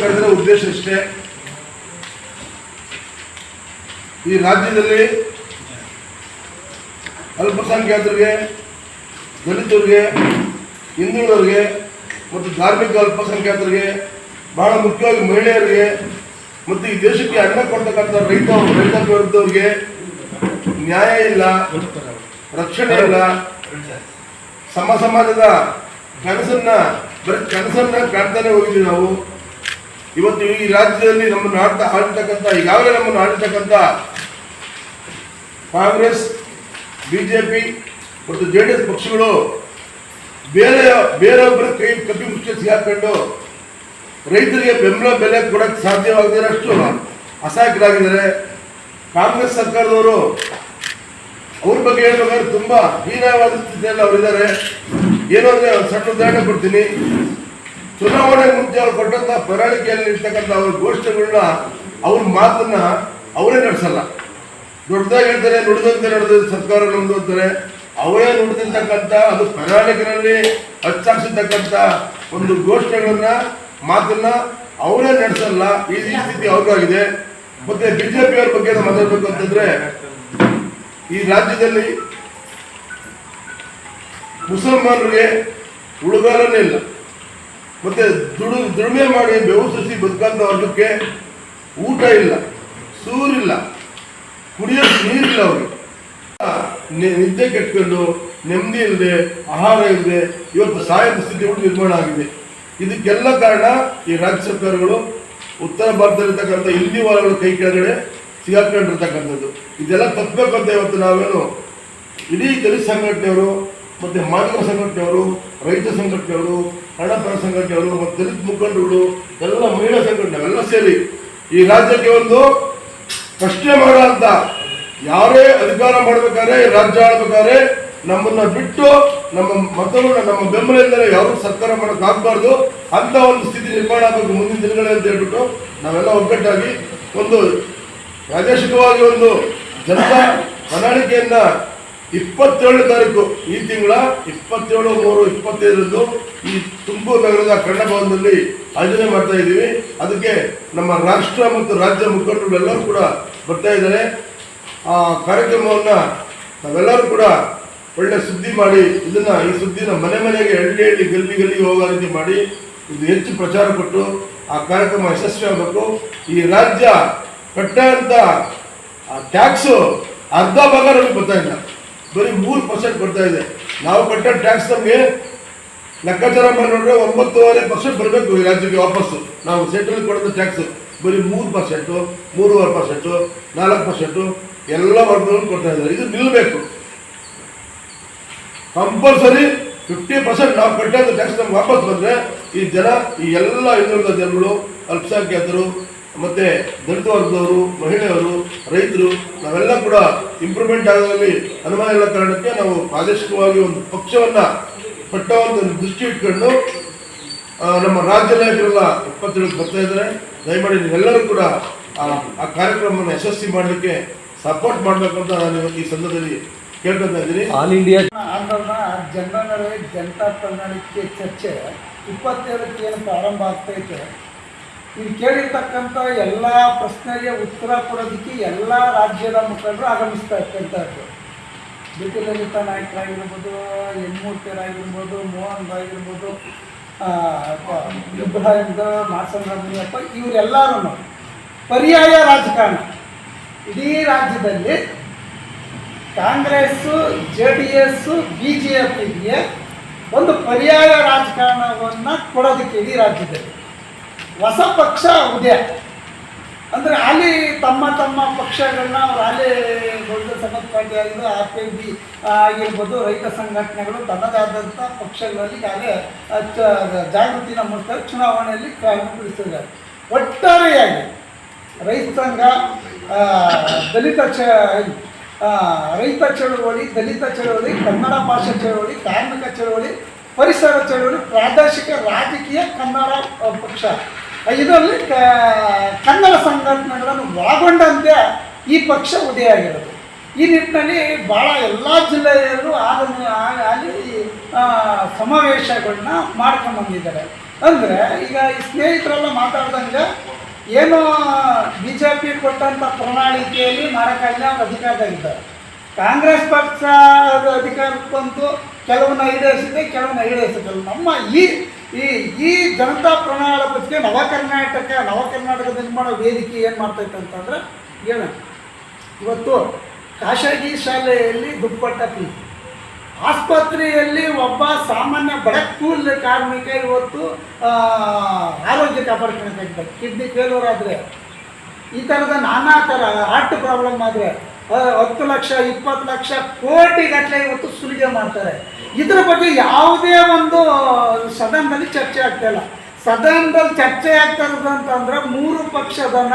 ಕರೆದಿರೋ ಉದ್ದೇಶ ಇಷ್ಟೇ. ಈ ರಾಜ್ಯದಲ್ಲಿ ಅಲ್ಪಸಂಖ್ಯಾತರಿಗೆ, ದಲಿತರಿಗೆ, ಹಿಂದುಳಿದವರಿಗೆ ಮತ್ತು ಧಾರ್ಮಿಕ ಅಲ್ಪಸಂಖ್ಯಾತರಿಗೆ, ಬಹಳ ಮುಖ್ಯವಾಗಿ ಮಹಿಳೆಯರಿಗೆ ಮತ್ತು ಈ ದೇಶಕ್ಕೆ ಅನ್ನ ಕೊಡ್ತಕ್ಕಂಥ ರೈತಾಪಿ ವರ್ಗದವ್ರಿಗೆ ನ್ಯಾಯ ಇಲ್ಲ, ರಕ್ಷಣೆ ಇಲ್ಲ. ಸಮಾಜದ ಕನಸನ್ನ ಕಾಣ್ತಾನೆ ಹೋಗಿದ್ವಿ ನಾವು. ಇವತ್ತು ಈ ರಾಜ್ಯದಲ್ಲಿ ನಮ್ಮನ್ನು ಈಗಾಗಲೇ ನಮ್ಮನ್ನು ಆಳ್ತಕ್ಕಂಥ ಕಾಂಗ್ರೆಸ್, ಬಿಜೆಪಿ ಮತ್ತು JDS ಪಕ್ಷಗಳು ಬೇರೊಬ್ಬರ ಕೈ ಕಪ್ಪಿ ಮುಚ್ಚಿ ಸಿಗಾಕೊಂಡು ರೈತರಿಗೆ ಬೆಂಬಲ ಬೆಲೆ ಕೊಡಕ್ಕೆ ಸಾಧ್ಯವಾಗದಿರಷ್ಟು ಅಸಹಾಯಕರಾಗಿದ್ದಾರೆ. ಕಾಂಗ್ರೆಸ್ ಸರ್ಕಾರದವರು ಅವ್ರ ಬಗ್ಗೆ ಹೇಳ್ಬೇಕಾದ್ರೆ ತುಂಬ ಹೀನವಾದ ಸ್ಥಿತಿಯಲ್ಲಿ ಅವರಿದ್ದಾರೆ. ಏನು ಅಂದರೆ ಒಂದು ಸಣ್ಣ ಉದಾಹರಣೆ ಕೊಡ್ತೀನಿ. ಚುನಾವಣೆ ಮುಂಚೆ ಅವ್ರು ಕೊಟ್ಟಂಥ ಪ್ರಣಾಳಿಕೆಯಲ್ಲಿ ಇರ್ತಕ್ಕಂಥ ಅವ್ರ ಘೋಷಣೆಗಳನ್ನ, ಅವ್ರ ಮಾತನ್ನ ಅವರೇ ನಡೆಸಲ್ಲ. ದೊಡ್ಡದಾಗಿ ಹೇಳ್ತಾರೆ, ನುಡಿದಂತೆ ನಡೆದ ಸರ್ಕಾರ ನಮ್ದು ಅಂತಾರೆ. ಅವರೇ ನುಡಿದಿರ್ತಕ್ಕಂಥ ಅದು ಪ್ರಣಾಳಿಕೆಯಲ್ಲಿ ಹಚ್ಚಾಕ್ಸಿರ್ತಕ್ಕಂಥ ಒಂದು ಘೋಷಣೆಗಳನ್ನ, ಮಾತನ್ನ ಅವರೇ ನಡೆಸಲ್ಲ. ಈ ಸ್ಥಿತಿ ಅವ್ರಿಗಾಗಿದೆ. ಮತ್ತೆ ಬಿಜೆಪಿ ಅವ್ರ ಬಗ್ಗೆ ಮಾತಾಡ್ಬೇಕು ಅಂತಂದ್ರೆ, ಈ ರಾಜ್ಯದಲ್ಲಿ ಮುಸಲ್ಮಾನರಿಗೆ ಉಳುಗಾಲನೇ ಇಲ್ಲ. ಮತ್ತೆ ದುಡಿಮೆ ಮಾಡಿ ಬೆವಸರಿಸಿ ಬದುಕಂತ ವರ್ಗಕ್ಕೆ ಊಟ ಇಲ್ಲ, ಸೂರಿಲ್ಲ, ಕುಡಿಯೋಕೆ ನೀರಿಲ್ಲ. ಅವ್ರಿಗೆ ನಿದ್ದೆ ಕೆಟ್ಕೊಂಡು, ನೆಮ್ಮದಿ ಇಲ್ಲದೆ, ಆಹಾರ ಇಲ್ಲದೆ ಇವತ್ತು ಸಾಯದ ಸ್ಥಿತಿಗಳು ನಿರ್ಮಾಣ ಆಗಿದೆ. ಇದಕ್ಕೆಲ್ಲ ಕಾರಣ ಈ ರಾಜ್ಯ ಸರ್ಕಾರಗಳು ಉತ್ತರ ಭಾರತದಲ್ಲಿರ್ತಕ್ಕಂಥ ಹಿಂದಿ ವಾರಗಳ ಕೈ ಕೆಳಗಡೆ ಸಿಗಾಕೊಂಡಿರ್ತಕ್ಕಂಥದ್ದು. ಇದೆಲ್ಲ ತಪ್ಪಬೇಕಂತ ಇವತ್ತು ನಾವೇನು ಇಡೀ ದಲಿತ ಸಂಘಟನೆಯವರು ಮತ್ತು ಮಾಧ್ಯಮ ಸಂಘಟನೆಯವರು, ರೈತ ಸಂಘಟನೆಯವರು, ಹಣಪರ ಸಂಘಟನೆಯವರು ಮತ್ತು ದಲಿತ ಮುಖಂಡರುಗಳು, ಎಲ್ಲ ಮಹಿಳಾ ಸಂಘಟನೆ ಎಲ್ಲ ಸೇರಿ ಈ ರಾಜ್ಯಕ್ಕೆ ಒಂದು ಪ್ರಶ್ನೆ ಮಾಡೋ ಅಂತ, ಯಾರೇ ಅಧಿಕಾರ ಮಾಡಬೇಕಾದ್ರೆ, ರಾಜ್ಯ ಆಳ್ಬೇಕಾದ್ರೆ ನಮ್ಮನ್ನ ಬಿಟ್ಟು ನಮ್ಮ ಮತಗಳನ್ನ, ನಮ್ಮ ಬೆಂಬಲ ಇಲ್ಲದೆ ಯಾರು ಸರ್ಕಾರ ಮಾಡೋಕೆ ಆಗಬಾರ್ದು ಅಂತ ಒಂದು ಸ್ಥಿತಿ ನಿರ್ಮಾಣ ಆಗಬೇಕು ಮುಂದಿನ ದಿನಗಳೇ ಅಂತ ಹೇಳ್ಬಿಟ್ಟು ನಾವೆಲ್ಲ ಒಗ್ಗಟ್ಟಾಗಿ ಒಂದು ಪ್ರಾದೇಶಿಕವಾಗಿ ಒಂದು ಜನತಾ ಪ್ರಣಾಳಿಕೆಯನ್ನ 27ನೇ ತಾರೀಕು ಈ ತಿಂಗಳ 27/3/25 ಈ ತುಮಕೂರು ನಗರದ ಕನ್ನಡ ಭವನದಲ್ಲಿ ಆಯೋಜನೆ ಮಾಡ್ತಾ ಇದ್ದೀವಿ. ಅದಕ್ಕೆ ನಮ್ಮ ರಾಷ್ಟ್ರ ಮತ್ತು ರಾಜ್ಯ ಮುಖಂಡರು ಎಲ್ಲರೂ ಕೂಡ ಬರ್ತಾ ಇದ್ದಾರೆ. ಆ ಕಾರ್ಯಕ್ರಮವನ್ನು ನಾವೆಲ್ಲರೂ ಕೂಡ ಒಳ್ಳೆ ಸುದ್ದಿ ಮಾಡಿ ಈ ಸುದ್ದಿನ ಮನೆ ಮನೆಗೆ, ಹಳ್ಳಿ ಗಲ್ಲಿಗೆ ಹೋಗೋ ರೀತಿ ಮಾಡಿ ಇದು ಹೆಚ್ಚು ಪ್ರಚಾರ ಕೊಟ್ಟು ಆ ಕಾರ್ಯಕ್ರಮ ಯಶಸ್ವಿ ಆಗಬೇಕು. ಈ ರಾಜ್ಯ ಕಟ್ಟಂತ ಟ್ಯಾಕ್ಸು ಅರ್ಧ ಭಾಗ ನಮಗೆ ಬರ್ತಾ ಇಲ್ಲ, ಬರೀ 3% ಬರ್ತಾ ಇದೆ. ನಾವು ಕಟ್ಟೋ ಟ್ಯಾಕ್ಸ್ ನಮಗೆ ಲೆಕ್ಕಾಚಾರ ಮಾಡಿ ನೋಡ್ರೆ 9.5% ಬರಬೇಕು ಈ ರಾಜ್ಯಕ್ಕೆ ವಾಪಸ್ಸು. ನಾವು ಸೆಂಟ್ರಲ್ ಕೊಡೋದು ಟ್ಯಾಕ್ಸ್ ಬರೀ 3%, 3.5%, 4% ಎಲ್ಲ ವರ್ಗಗಳು ಕೊಡ್ತಾ ಇದ್ದಾರೆ. ಇದು ನಿಲ್ಲಬೇಕು. ಕಂಪಲ್ಸರಿ 50% ನಾವು ಕಟ್ಟೋದು ಟ್ಯಾಕ್ಸ್ ನಮ್ಗೆ ವಾಪಸ್ ಬಂದರೆ ಈ ಎಲ್ಲ ಹಿಂದುಳಿದ ಜನಗಳು, ಅಲ್ಪಸಂಖ್ಯಾತರು ಮತ್ತು ದಲಿತ ವರ್ಗದವರು, ಮಹಿಳೆಯರು, ರೈತರು ನಾವೆಲ್ಲ ಕೂಡ ಇಂಪ್ರೂವ್ಮೆಂಟ್ ಆಗೋದ್ರಲ್ಲಿ ಅನುಮಾನ ಇಲ್ಲ ಕಾರಣಕ್ಕೆ ನಾವು ಪ್ರಾದೇಶಿಕವಾಗಿ ಒಂದು ಪಕ್ಷವನ್ನು ಕಟ್ಟುವಂಥ ದೃಷ್ಟಿ ಇಟ್ಕೊಂಡು ನಮ್ಮ ರಾಜ್ಯ ನಾಯಕರೆಲ್ಲ 27 ಬರ್ತಾ ಇದ್ದಾರೆ. ದಯಮಾಡಿ ನೀವೆಲ್ಲರೂ ಕೂಡ ಆ ಕಾರ್ಯಕ್ರಮವನ್ನು ಯಶಸ್ವಿ ಮಾಡಲಿಕ್ಕೆ ಸಪೋರ್ಟ್ ಮಾಡಬೇಕು ಅಂತ ನಾನು ಈ ಸಂದರ್ಭದಲ್ಲಿ ಕೇಳ್ಕೊತಾ ಇದ್ದೀನಿ. ಆಲ್ ಇಂಡಿಯಾ ಆಂದೋಲನ ಜನತಾ ಪ್ರಣಾಳಿಕೆ ಚರ್ಚೆ 27ಕ್ಕೆ ಏನು ಪ್ರಾರಂಭ ಆಗ್ತೈತೆ, ಇದು ಕೇಳಿರ್ತಕ್ಕಂಥ ಎಲ್ಲ ಪ್ರಶ್ನೆಗೆ ಉತ್ತರ ಕೊಡೋದಕ್ಕೆ ಎಲ್ಲ ರಾಜ್ಯದ ಮುಖಂಡರು ಆಗಮಿಸ್ತಾ ಇರ್ತಕ್ಕಂಥದ್ದು. ಬಿಟಿ ಲಲಿತಾ ನಾಯಕರಾಗಿರ್ಬೋದು, ಯಮೂರ್ತಿಯರಾಗಿರ್ಬೋದು, ಮೋಹನ್ ಆಗಿರ್ಬೋದು, ಇಬ್ರಾಹಿಂ ಮಾಸಂದ್ರಪ್ಪ, ಇವರೆಲ್ಲರೂ ಪರ್ಯಾಯ ರಾಜಕಾರಣ ಇಡೀ ರಾಜ್ಯದಲ್ಲಿ ಕಾಂಗ್ರೆಸ್ಸು, JDS, BJPಗೆ ಒಂದು ಪರ್ಯಾಯ ರಾಜಕಾರಣವನ್ನು ಕೊಡೋದಕ್ಕೆ ಇಡೀ ರಾಜ್ಯದಲ್ಲಿ ಹೊಸ ಪಕ್ಷ ಉದಯ ಅಂದರೆ ಅಲ್ಲಿ ತಮ್ಮ ಪಕ್ಷಗಳನ್ನ ಅವ್ರು ಅಲ್ಲಿ ದೊಡ್ಡ ಸಮಾಜ ಪಾರ್ಟಿ ಆಗಿದ್ದು, RPB ಆಗಿರ್ಬೋದು, ರೈತ ಸಂಘಟನೆಗಳು ತನ್ನದೇ ಆದಂಥ ಪಕ್ಷಗಳಲ್ಲಿ ಈಗಾಗಲೇ ಜಾಗೃತಿನ ಮೂಲಕ ಚುನಾವಣೆಯಲ್ಲಿ ಕಾಯ್ದುಕೊಳ್ಳಿಸಿದ್ದಾರೆ. ಒಟ್ಟಾರೆಯಾಗಿ ರೈತ ಸಂಘ, ರೈತ ಚಳವಳಿ, ದಲಿತ ಚಳವಳಿ, ಕನ್ನಡ ಭಾಷಾ ಚಳವಳಿ, ಕಾರ್ಮಿಕ ಚಳವಳಿ, ಪರಿಸರ ಚಳವಳಿ, ಪ್ರಾದೇಶಿಕ ರಾಜಕೀಯ ಕನ್ನಡ ಪಕ್ಷ, ಇದರಲ್ಲಿ ಕನ್ನಡ ಸಂಘಟನೆಗಳನ್ನು ಒಳಗೊಂಡಂತೆ ಈ ಪಕ್ಷ ಉದಯ ಆಗಿರೋದು. ಈ ನಿಟ್ಟಿನಲ್ಲಿ ಭಾಳ ಎಲ್ಲ ಜಿಲ್ಲೆಯಲ್ಲೂ ಅಲ್ಲಿ ಸಮಾವೇಶಗಳನ್ನ ಮಾಡ್ಕೊಂಡ್ಬಂದಿದ್ದಾರೆ. ಅಂದರೆ ಈಗ ಈ ಸ್ನೇಹಿತರೆಲ್ಲ ಮಾತಾಡ್ದಂಗೆ ಏನು ಬಿ ಜೆ ಪಿ ಕೊಟ್ಟಂಥ ಪ್ರಣಾಳಿಕೆಯಲ್ಲಿ ಮಾಡೋಕ್ಕಾಗಲಿ ಅವ್ರು ಅಧಿಕಾರದಾಗಿದ್ದಾರೆ. ಕಾಂಗ್ರೆಸ್ ಪಕ್ಷ ಅಧಿಕಾರಕ್ಕೆ ಬಂತು, ಕೆಲವನ್ನ ಈಡೇರಿಸಿದೆ, ಕೆಲವನ್ನ ಈಡೇರಿಸಿದ್ರು. ನಮ್ಮ ಈ ಈ ಈ ಜನತಾ ಪ್ರಣಾಳಿಕೆ ನವಕರ್ನಾಟಕ ನಿರ್ಮಾಣ ವೇದಿಕೆ ಏನು ಮಾಡ್ತೈತೆ ಅಂತಂದರೆ, ಹೇಳ ಇವತ್ತು ಖಾಸಗಿ ಶಾಲೆಯಲ್ಲಿ ದುಪ್ಪಟ್ಟ ಫೀಸ್, ಆಸ್ಪತ್ರೆಯಲ್ಲಿ ಒಬ್ಬ ಸಾಮಾನ್ಯ ಬಡ ಕೂಲಿ ಕಾರ್ಮಿಕ ಇವತ್ತು ಆರೋಗ್ಯ ಕಾಪಾಡ್ಕೊಳ್ಬೇಕಾಗ್ತದೆ. ಕಿಡ್ನಿ ಫೇಲ್ಯೂರ್ ಆದರೆ, ಈ ಥರದ ನಾನಾ ಥರ ಹಾರ್ಟ್ ಪ್ರಾಬ್ಲಮ್ ಆದರೆ 10 ಲಕ್ಷ 20 ಲಕ್ಷ ಕೋಟಿಗಟ್ಟಲೆ ಇವತ್ತು ಸುಲಿಗೆ ಮಾಡ್ತಾರೆ. ಇದರ ಬಗ್ಗೆ ಯಾವುದೇ ಒಂದು ಸದನದಲ್ಲಿ ಚರ್ಚೆ ಆಗ್ತಾಯಿಲ್ಲ. ಸದನದಲ್ಲಿ ಚರ್ಚೆ ಆಗ್ತಾ ಇರೋದು ಅಂತಂದರೆ 3 ಪಕ್ಷದನ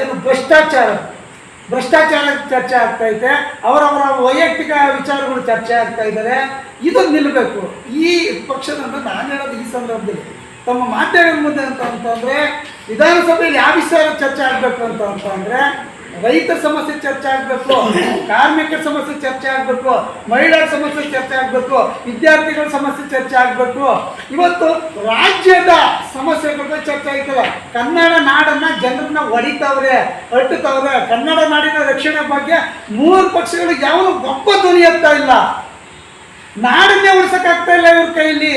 ಏನು ಭ್ರಷ್ಟಾಚಾರ ಚರ್ಚೆ ಆಗ್ತೈತೆ, ಅವರವರ ವೈಯಕ್ತಿಕ ವಿಚಾರಗಳು ಚರ್ಚೆ ಆಗ್ತಾ ಇದ್ದಾರೆ. ಇದು ನಿಲ್ಲಬೇಕು. ಈ ಪಕ್ಷದಂತ ನಾನು ಹೇಳೋದು ಈ ಸಂದರ್ಭದಲ್ಲಿ ತಮ್ಮ ಮಾಧ್ಯಮದ ಮುಂದೆ ಅಂತಂದರೆ ವಿಧಾನಸಭೆಯಲ್ಲಿ ಯಾವ ವಿಚಾರ ಚರ್ಚೆ ಆಗಬೇಕು ಅಂತಂದರೆ, ರೈತರ ಸಮಸ್ಯೆ ಚರ್ಚೆ ಆಗಬೇಕು, ಕಾರ್ಮಿಕರ ಸಮಸ್ಯೆ ಚರ್ಚೆ ಆಗಬೇಕು, ಮಹಿಳೆಯರ ಸಮಸ್ಯೆ ಚರ್ಚೆ ಆಗಬೇಕು, ವಿದ್ಯಾರ್ಥಿಗಳ ಸಮಸ್ಯೆ ಚರ್ಚೆ ಆಗಬೇಕು. ಇವತ್ತು ರಾಜ್ಯದ ಸಮಸ್ಯೆಗಳ ಚರ್ಚೆ ಆಯ್ತಲ್ಲ. ಕನ್ನಡ ನಾಡನ್ನು ಜನರನ್ನ ಹೊಡಿತಾವ್ರೆ, ಅಟ್ಟುತ್ತವ್ರೆ. ಕನ್ನಡ ನಾಡಿನ ರಕ್ಷಣೆ ಬಗ್ಗೆ 3 ಪಕ್ಷಗಳು ಯಾವನು ಒಬ್ಬ ಧ್ವನಿ ಎತ್ತಾ ಇಲ್ಲ. ನಾಡನ್ನೇ ಉಳಿಸೋಕ್ಕಾಗ್ತಾ ಇಲ್ಲ ಇವ್ರ ಕೈಯಲ್ಲಿ.